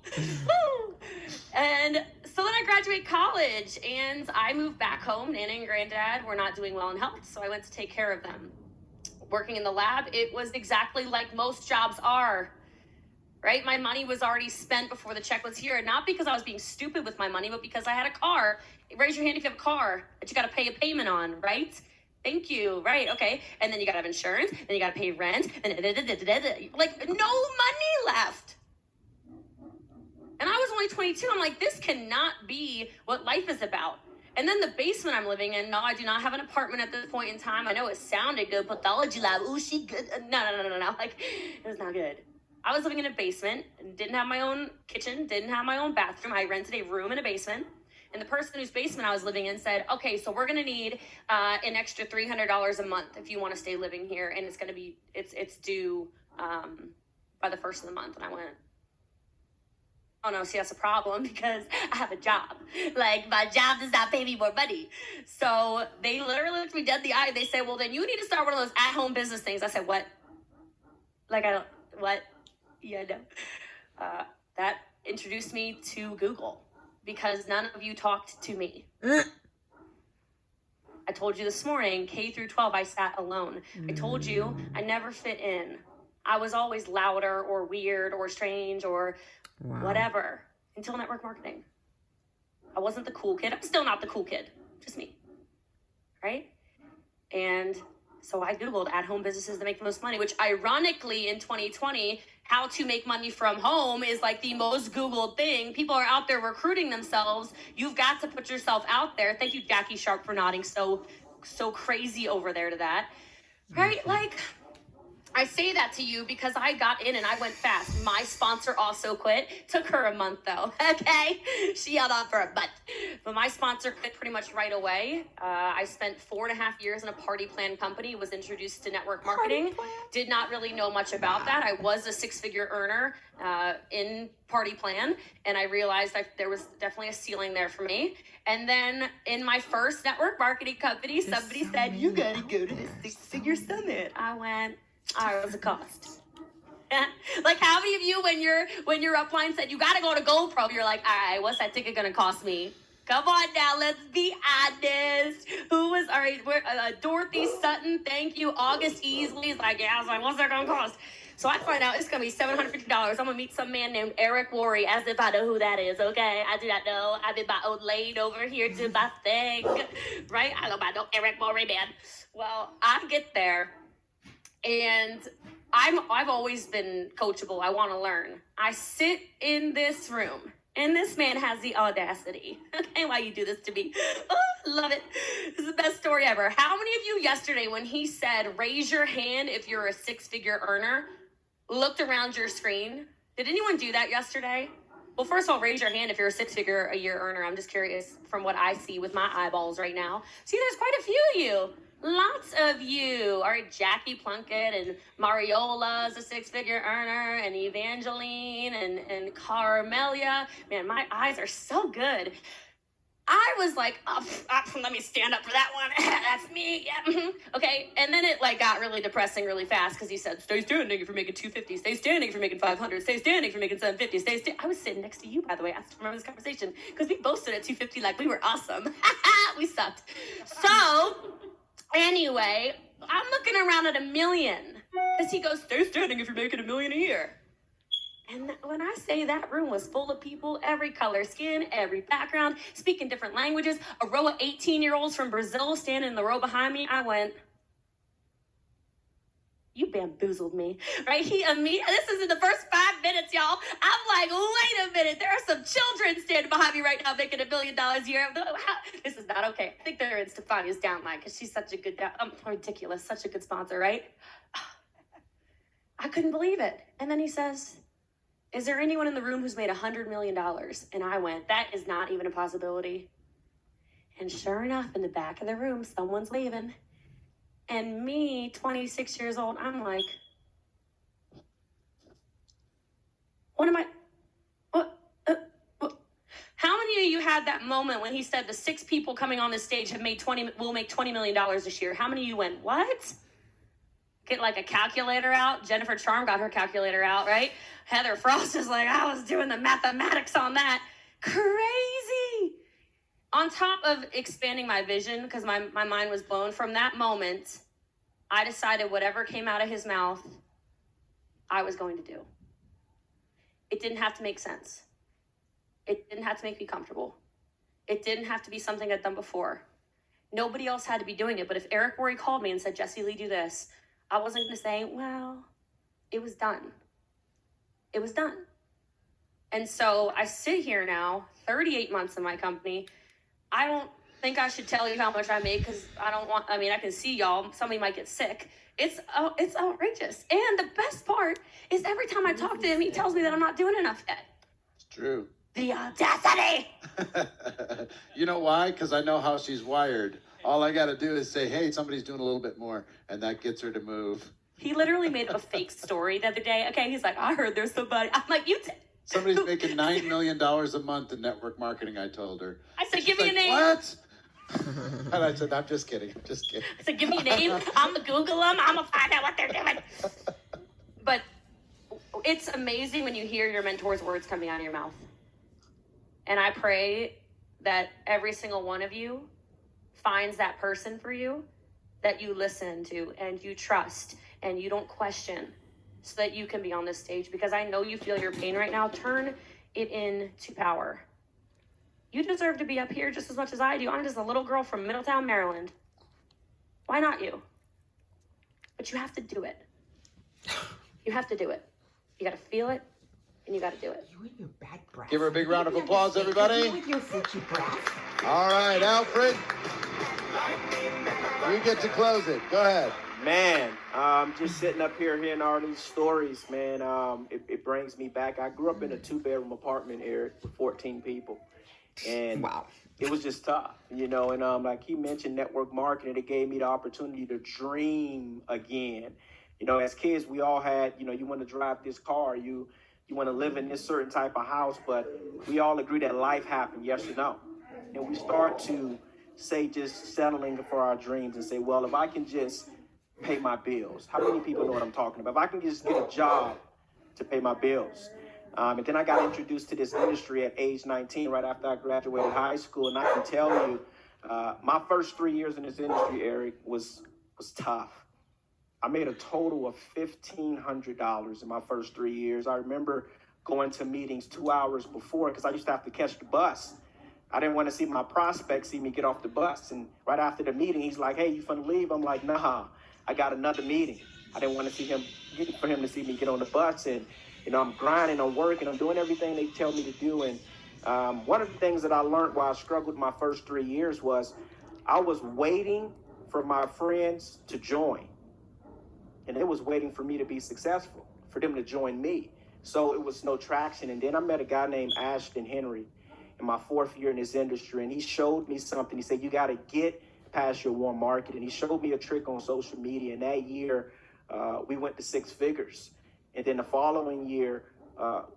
And so then I graduate college, and I moved back home. Nana and Granddad were not doing well in health, so I went to take care of them. Working in the lab, it was exactly like most jobs are. right? My money was already spent before the check was here. Not because I was being stupid with my money, but because I had a car. Raise your hand if you have a car that you got to pay a payment on, right? Thank you. Right. Okay. And then you got to have insurance. Then you got to pay rent. And like no money left. And I was only 22. I'm like, this cannot be what life is about. And then the basement I'm living in, no, I do not have an apartment at this point in time. I know it sounded good. Pathology lab. Ooh, she good. No. Like, it was not good. I was living in a basement, didn't have my own kitchen, didn't have my own bathroom. I rented a room in a basement. And the person whose basement I was living in said, okay, so we're going to need an extra $300 a month if you want to stay living here. And it's going to be, it's due by the first of the month. And I went, oh no, see, that's a problem because I have a job. Like, my job does not pay me more money. So they literally looked me dead in the eye. They said, well, then you need to start one of those at-home business things. I said, what? Like, what? Yeah, no. That introduced me to Google because none of you talked to me. I told you this morning, K through 12, I sat alone. I told you I never fit in. I was always louder or weird or strange or whatever until network marketing. I wasn't the cool kid. I'm still not the cool kid. Just me. Right? And so I Googled at-home businesses that make the most money, which ironically in 2020, how to make money from home is like the most Googled thing. People are out there recruiting themselves. You've got to put yourself out there. Thank you, Jackie Sharp, for nodding so crazy over there to that. Right? Like, I say that to you because I got in and I went fast. My sponsor also quit. Took her a month though, okay? She held on for a month. But my sponsor quit pretty much right away. I spent 4.5 years in a party plan company, was introduced to network marketing. Did not really know much about that. I was a 6-figure earner in party plan. And I realized there was definitely a ceiling there for me. And then in my first network marketing company, somebody said, you gotta go to the 6-figure summit. I went, all right, what's the cost? Like, how many of you, when your upline said you got to go to Go Pro, you're like, all right, what's that ticket gonna cost me? Come on now, let's be honest. Who was all right? Dorothy Sutton, thank you. August Easley's like, yeah. I was like, what's that gonna cost? So I find out it's gonna be $750. I'm gonna meet some man named Eric Worre, as if I know who that is. Okay, I do not know. I'm in my own lane over here, do my thing, right? I don't know about no Eric Worre, man. Well, I get there. And I've always been coachable. I want to learn. I sit in this room, and this man has the audacity. Okay, why you do this to me? Oh, love it. This is the best story ever. How many of you yesterday, when he said, raise your hand if you're a 6-figure earner, looked around your screen? Did anyone do that yesterday? Well, first of all, raise your hand if you're a 6-figure a year earner. I'm just curious from what I see with my eyeballs right now. See, there's quite a few of you. Lots of you. All right, Jackie Plunkett and Mariola's a 6-figure earner, and Evangeline and Carmelia. Man, my eyes are so good. I was like, let me stand up for that one. That's me. Yeah. Okay. And then it like got really depressing really fast because he said, stay standing if you're making 250. Stay standing if you're making 500. Stay standing if you're making 750. I was sitting next to you, by the way. I still remember this conversation because we both stood at 250 like we were awesome. We sucked. So anyway, I'm looking around at $1 million because he goes, stay standing if you're making $1 million a year. And when I say that room was full of people, every color skin, every background, speaking different languages, a row of 18-year-olds from Brazil standing in the row behind me, I went, you bamboozled me, right? This is in the first 5 minutes, y'all. I'm like, wait a minute. There are some children standing behind me right now making $1 million a year. This is not okay. I think they're in Stefania's downline because she's such a good, ridiculous, such a good sponsor, right? I couldn't believe it. And then he says, is there anyone in the room who's made $100 million? And I went, that is not even a possibility. And sure enough, in the back of the room, someone's waving. And me, 26 years old, I'm like, what am I, what? How many of you had that moment when he said the 6 people coming on this stage will make $20 million this year? How many of you went, what? Get like a calculator out. Jennifer Charm got her calculator out, right? Heather Frost is like, I was doing the mathematics on that. Crazy. On top of expanding my vision, because my mind was blown from that moment, I decided whatever came out of his mouth, I was going to do. It didn't have to make sense. It didn't have to make me comfortable. It didn't have to be something I'd done before. Nobody else had to be doing it. But if Eric Worre called me and said, Jessie Lee, do this, I wasn't going to say, well, it was done. It was done. And so I sit here now, 38 months in my company. I don't think I should tell you how much I make because I can see y'all. Somebody might get sick. It's outrageous. And the best part is every time I talk to him, he tells me that I'm not doing enough yet. It's true. The audacity. You know why? Because I know how she's wired. All I got to do is say, hey, somebody's doing a little bit more, and that gets her to move. He literally made up a fake story the other day. Okay, he's like, I heard there's somebody. I'm like, Somebody's making $9 million a month in network marketing, I told her. I said, She's give me a like, name. What? And I said, I'm just kidding. I said, give me a name. I'm going to Google them. I'm going to find out what they're doing. But it's amazing when you hear your mentor's words coming out of your mouth. And I pray that every single one of you finds that person for you that you listen to and you trust and you don't question so that you can be on this stage, because I know you feel your pain right now. Turn it into power. You deserve to be up here just as much as I do. I'm just a little girl from Middletown, Maryland. Why not you? But you have to do it. You have to do it. You got to feel it, and you got to do it. You and your bad breath. Give her a big round of applause, everybody. You with your freaky breath. All right, Alfred. You get to close it. Go ahead. Man, just sitting up here hearing all these stories, man, it brings me back. I grew up in a 2-bedroom apartment, Eric, with 14 people. And wow. It was just tough, you know, and like he mentioned network marketing, it gave me the opportunity to dream again. You know, as kids, we all had, you know, you want to drive this car, you want to live in this certain type of house, but we all agree that life happened, yes or no. And we start to say just settling for our dreams and say, well, if I can just pay my bills. How many people know what I'm talking about? If I can just get a job to pay my bills. And then I got introduced to this industry at age 19, right after I graduated high school. And I can tell you, my first 3 years in this industry, Eric, was tough. I made a total of $1,500 in my first 3 years. I remember going to meetings 2 hours before because I used to have to catch the bus. I didn't want to see my prospect see me get off the bus. And right after the meeting, he's like, hey, you finna leave? I'm like, nah, I got another meeting. I didn't want to see him, for him to see me get on the bus. And, you know, I'm grinding, I'm working, I'm doing everything they tell me to do. And one of the things that I learned while I struggled my first 3 years was I was waiting for my friends to join. And they was waiting for me to be successful, for them to join me. So it was no traction. And then I met a guy named Ashton Henry in my 4th year in this industry. And he showed me something. He said, you got to get past your warm market. And he showed me a trick on social media. And that year, we went to 6 figures. And then the following year,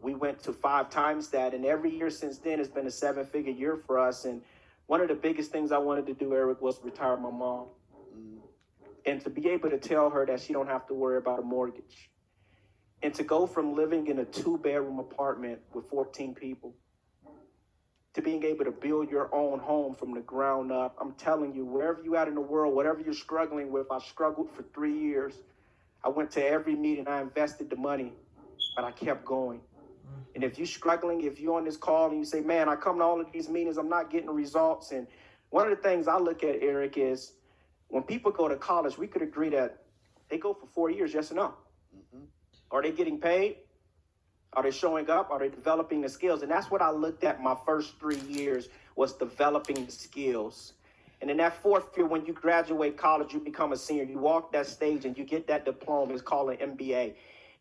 we went to 5 times that. And every year since then, it's been a 7-figure year for us. And one of the biggest things I wanted to do, Eric, was retire my mom. And to be able to tell her that she don't have to worry about a mortgage. And to go from living in a 2-bedroom apartment with 14 people to being able to build your own home from the ground up. I'm telling you, wherever you at in the world, whatever you're struggling with, I struggled for 3 years. I went to every meeting, I invested the money, but I kept going. And if you're struggling, if you're on this call and you say, man, I come to all of these meetings, I'm not getting results. And one of the things I look at, Eric, is when people go to college, we could agree that they go for 4 years, yes or no? Mm-hmm. Are they getting paid? Are they showing up? Are they developing the skills? And that's what I looked at my first 3 years, was developing the skills. And in that 4th year, when you graduate college, you become a senior. You walk that stage and you get that diploma. It's called an MBA.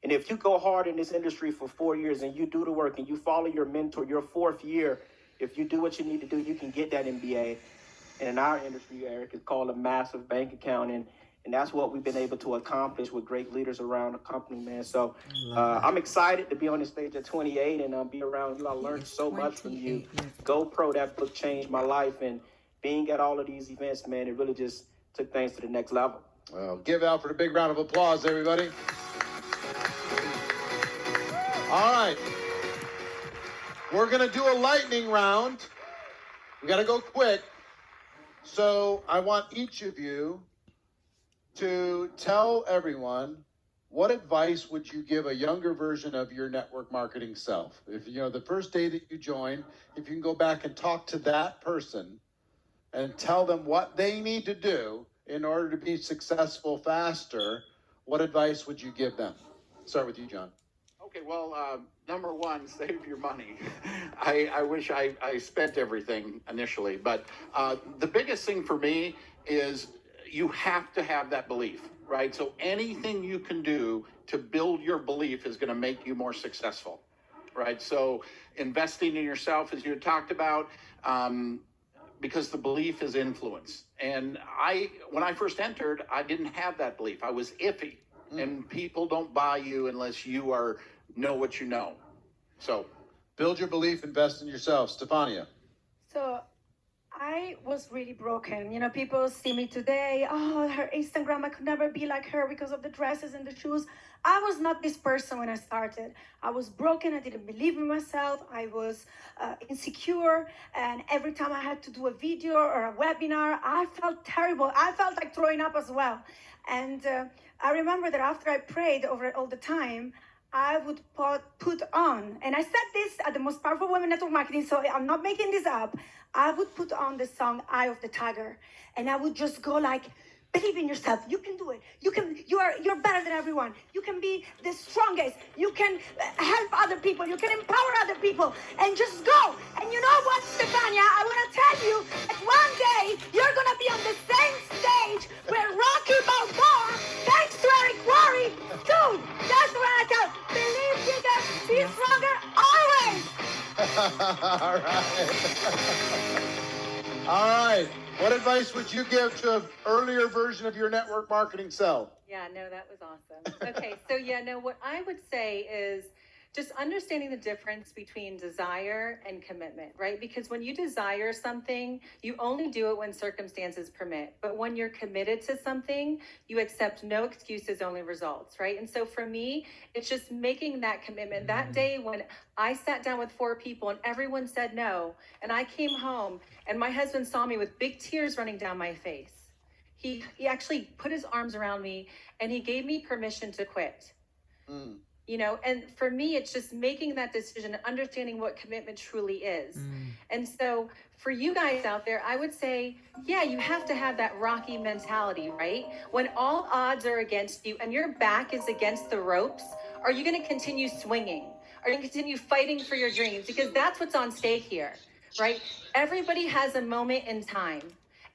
And if you go hard in this industry for 4 years and you do the work and you follow your mentor, your 4th year, if you do what you need to do, you can get that MBA. And in our industry, Eric, it's called a massive bank account. And that's what we've been able to accomplish with great leaders around the company, man. So I'm excited to be on this stage at 28 and be around you. I learned so much from you. Go Pro, that book changed my life. And being at all of these events, man, it really just took things to the next level. Well, give Alfred a big round of applause, everybody. All right. We're going to do a lightning round. We got to go quick. So I want each of you to tell everyone what advice would you give a younger version of your network marketing self? If, the first day that you joined, if you can go back and talk to that person and tell them what they need to do in order to be successful faster, what advice would you give them? Start with you, John. Okay, well, number one, save your money. I wish I spent everything initially, but the biggest thing for me is you have to have that belief, right? So anything you can do to build your belief is going to make you more successful, right? So investing in yourself, as you had talked about, because the belief is influence. And when I first entered, I didn't have that belief. I was iffy, and people don't buy you unless you know what you know. So build your belief, invest in yourself. Stefania. So I was really broken. People see me today. Oh, her Instagram, I could never be like her because of the dresses and the shoes. I was not this person when I started. I was broken. I didn't believe in myself. I was insecure. And every time I had to do a video or a webinar, I felt terrible. I felt like throwing up as well. And I remember that after I prayed over it all the time, I would put on, and I said this at the most powerful women network marketing, so I'm not making this up. I would put on the song Eye of the Tiger, and I would just go like, believe in yourself. You can do it. You're better than everyone. You can be the strongest. You can help other people. You can empower other people, and just go. And you know what, Stefania? I want to tell you that one day you're going to be on the same stage where Rocky Balboa, thanks to Eric Worre, dude, that's what I tell. Believe bigger, be stronger, always. All right. All right. What advice would you give to an earlier version of your network marketing self? Yeah, no, that was awesome. Okay, so what I would say is just understanding the difference between desire and commitment, right? Because when you desire something, you only do it when circumstances permit. But when you're committed to something, you accept no excuses, only results, right? And so for me, it's just making that commitment. That day when I sat down with 4 people and everyone said no, and I came home and my husband saw me with big tears running down my face. He actually put his arms around me and he gave me permission to quit. And for me, it's just making that decision and understanding what commitment truly is. And so for you guys out there, I would say, you have to have that Rocky mentality, right? When all odds are against you and your back is against the ropes, are you going to continue swinging? Are you going to continue fighting for your dreams? Because that's what's on stake here, right? Everybody has a moment in time.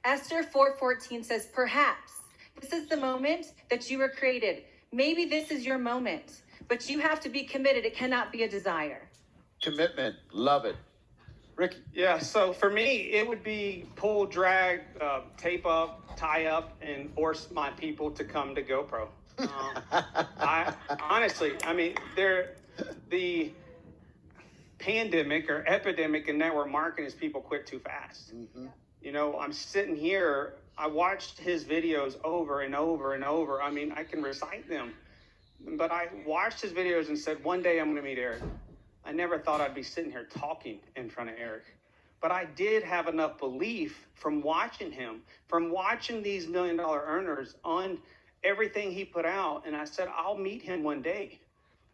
Esther 4:14 says, perhaps this is the moment that you were created. Maybe this is your moment. But you have to be committed. It cannot be a desire. Commitment. Love it. Ricky. Yeah, so for me, it would be pull, drag, tape up, tie up, and force my people to come to GoPro. The pandemic or epidemic in network marketing is people quit too fast. I'm sitting here, I watched his videos over and over and over. I can recite them. But I watched his videos and said, one day I'm going to meet Eric. I never thought I'd be sitting here talking in front of Eric. But I did have enough belief from watching him, from watching these $1 million earners on everything he put out. And I said, I'll meet him one day.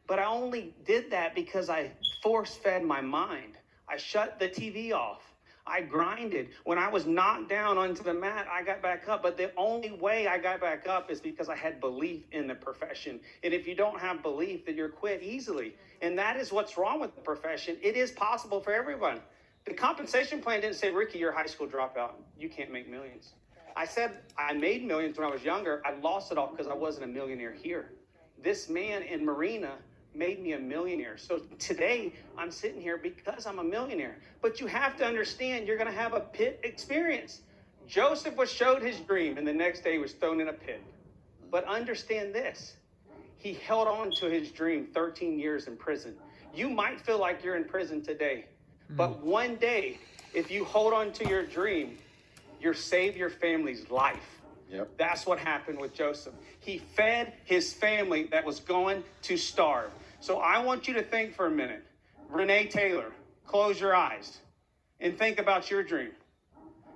But I only did that because I force-fed my mind. I shut the TV off. I grinded. When I was knocked down onto the mat, I got back up. But the only way I got back up is because I had belief in the profession. And if you don't have belief, then you're quit easily. And that is what's wrong with the profession. It is possible for everyone. The compensation plan didn't say, Ricky, you're a high school dropout. You can't make millions. I said I made millions when I was younger. I lost it all because I wasn't a millionaire here. This man in Marina made me a millionaire. So today I'm sitting here because I'm a millionaire. But you have to understand you're going to have a pit experience. Joseph was showed his dream and the next day was thrown in a pit. But understand this. He held on to his dream 13 years in prison. You might feel like you're in prison today. But one day, if you hold on to your dream, you'll save your family's life. Yep. That's what happened with Joseph. He fed his family that was going to starve. So I want you to think for a minute. Renee Taylor, close your eyes and think about your dream.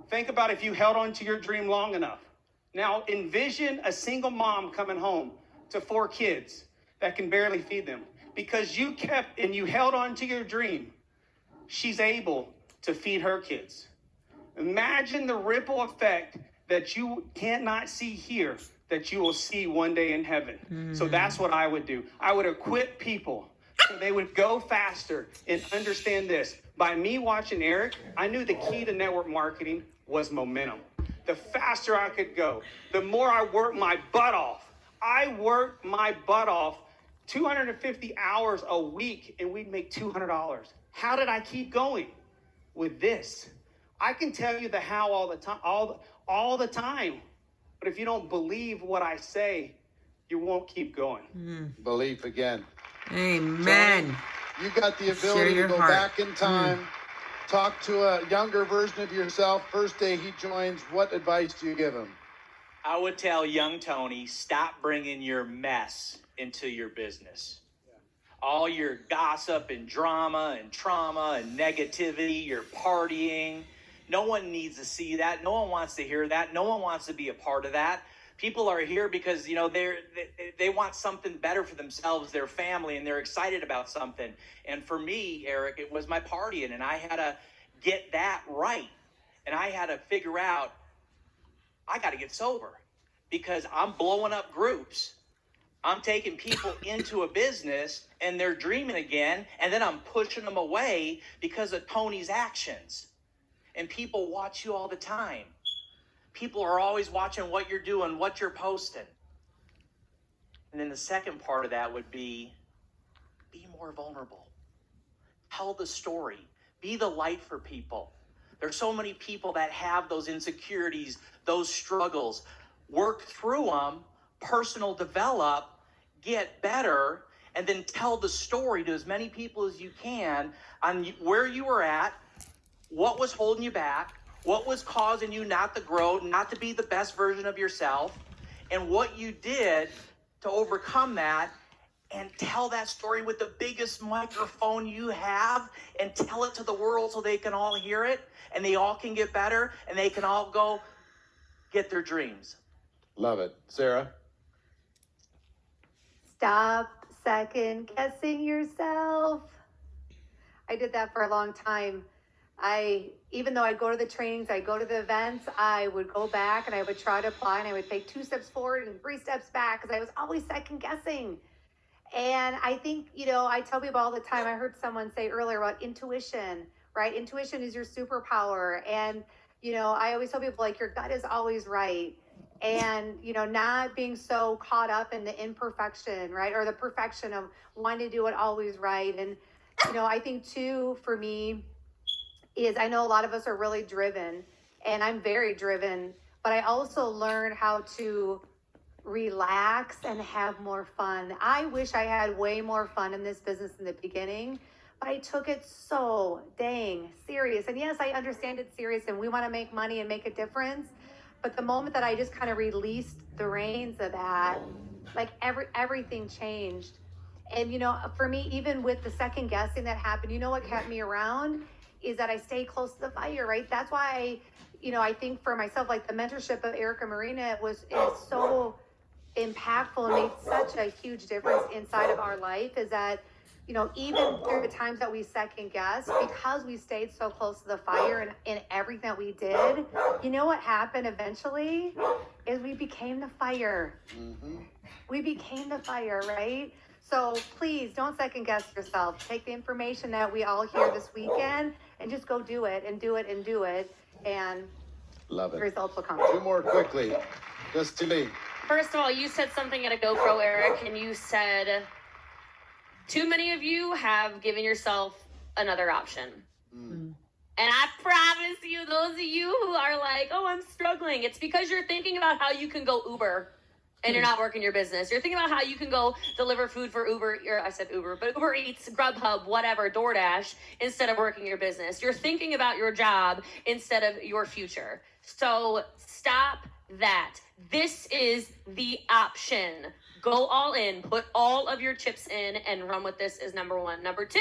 Think about if you held on to your dream long enough. Now envision a single mom coming home to 4 kids that can barely feed them. Because you kept and you held on to your dream, she's able to feed her kids. Imagine the ripple effect that you cannot see here, that you will see one day in heaven. So that's what I would do. I would equip people so they would go faster and understand this. By me watching Eric, I knew the key to network marketing was momentum. The faster I could go, the more I worked my butt off. I worked my butt off 250 hours a week, and we'd make $200. How did I keep going? With this. I can tell you the how all the time, all the time. But if you don't believe what I say, you won't keep going. Belief again. Amen. Johnny, you got the ability to go back in time, talk to a younger version of yourself. First day he joins, what advice do you give him? I would tell young Tony, stop bringing your mess into your business. All your gossip and drama and trauma and negativity, your partying. No one needs to see that. No one wants to hear that. No one wants to be a part of that. People are here because, you know, they want something better for themselves, their family, and they're excited about something. And for me, Eric, it was my partying, and I had to get that right. And I had to figure out, I got to get sober because I'm blowing up groups. I'm taking people into a business and they're dreaming again, and then I'm pushing them away because of Tony's actions. And people watch you all the time. People are always watching what you're doing, what you're posting. And then the second part of that would be more vulnerable. Tell the story. Be the light for people. There's so many people that have those insecurities, those struggles. Work through them, personal develop, get better, and then tell the story to as many people as you can on where you were at, what was holding you back, what was causing you not to grow, not to be the best version of yourself, and what you did to overcome that, and tell that story with the biggest microphone you have and tell it to the world so they can all hear it and they all can get better and they can all go get their dreams. Love it. Sarah? Stop second guessing yourself. I did that for a long time. Even though I'd go to the trainings, I'd go to the events, I would go back and I would try to apply and I would take 2 steps forward and 3 steps back because I was always second guessing. And I think, you know, I tell people all the time, I heard someone say earlier about intuition, right? Intuition is your superpower. And, you know, I always tell people like your gut is always right. And, you know, not being so caught up in the imperfection, right? Or the perfection of wanting to do it always right. And, you know, I think too, for me, is I know a lot of us are really driven and I'm very driven, but I also learned how to relax and have more fun. I wish I had way more fun in this business in the beginning, but I took it so dang serious. And yes, I understand it's serious and we want to make money and make a difference. But the moment that I just kind of released the reins of that, like everything changed. And, you know, for me, even with the second guessing that happened, you know what kept me around is that I stayed close to the fire, right? That's why, you know, I think for myself, like the mentorship of Eric and Marina is so impactful and made such a huge difference inside of our life is that, you know, even through the times that we second guessed, because we stayed so close to the fire and in everything that we did, you know what happened eventually is we became the fire. We became the fire, right? So please don't second guess yourself. Take the information that we all hear this weekend and just go do it and do it and do it. And love it. The results will come. 2 more quickly. Just to me. First of all, you said something at a Go Pro, Eric, and you said, too many of you have given yourself another option. And I promise you, those of you who are like, oh, I'm struggling, it's because you're thinking about how you can go Uber and you're not working your business. You're thinking about how you can go deliver food for Uber, I said Uber, but Uber Eats, Grubhub, whatever, DoorDash, instead of working your business. You're thinking about your job instead of your future. So stop that. This is the option. Go all in, put all of your chips in, and run with this is number 1. Number 2,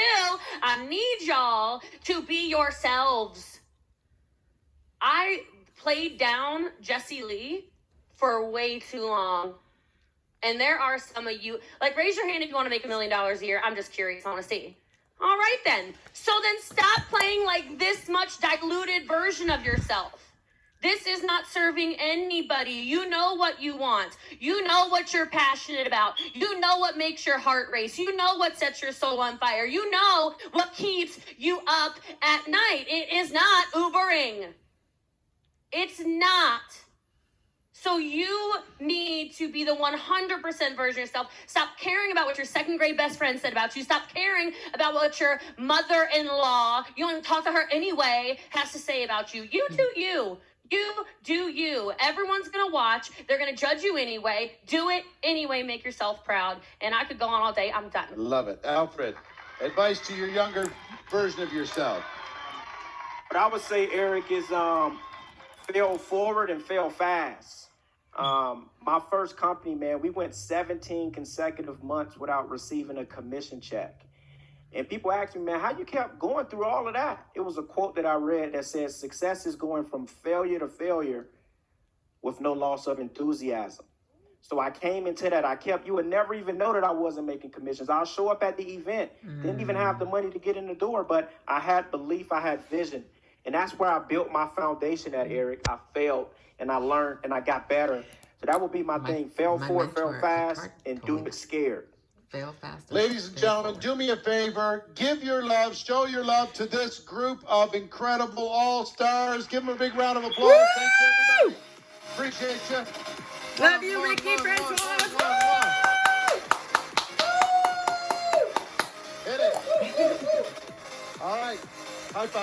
I need y'all to be yourselves. I played down Jessie Lee for way too long. And there are some of you, like, raise your hand if you want to make $1 million a year. I'm just curious. I want to see. All right, then. So then stop playing like this much diluted version of yourself. This is not serving anybody. You know what you want. You know what you're passionate about. You know what makes your heart race. You know what sets your soul on fire. You know what keeps you up at night. It is not Ubering. It's not. So you need to be the 100% version of yourself. Stop caring about what your second grade best friend said about you. Stop caring about what your mother-in-law, you don't talk to her anyway, has to say about you. You do you. You do you. Everyone's going to watch. They're going to judge you anyway. Do it anyway. Make yourself proud. And I could go on all day. I'm done. Love it. Alfred, advice to your younger version of yourself. What I would say, Eric, is fail forward and fail fast. My first company, man, we went 17 consecutive months without receiving a commission check. And people ask me, man, how you kept going through all of that? It was a quote that I read that says, success is going from failure to failure with no loss of enthusiasm. So I came into that. You would never even know that I wasn't making commissions. I'll show up at the event, didn't even have the money to get in the door, but I had belief, I had vision. And that's where I built my foundation at, Eric. I failed and I learned and I got better. So that would be my thing. Fail forward, fail fast, and do it scared. Fail fast. Ladies and gentlemen, do me a favor. Give your love, show your love to this group of incredible all-stars. Give them a big round of applause. Thank you, everybody. Appreciate you. Love you, Ricky Francoise. Hit it. All right. High five.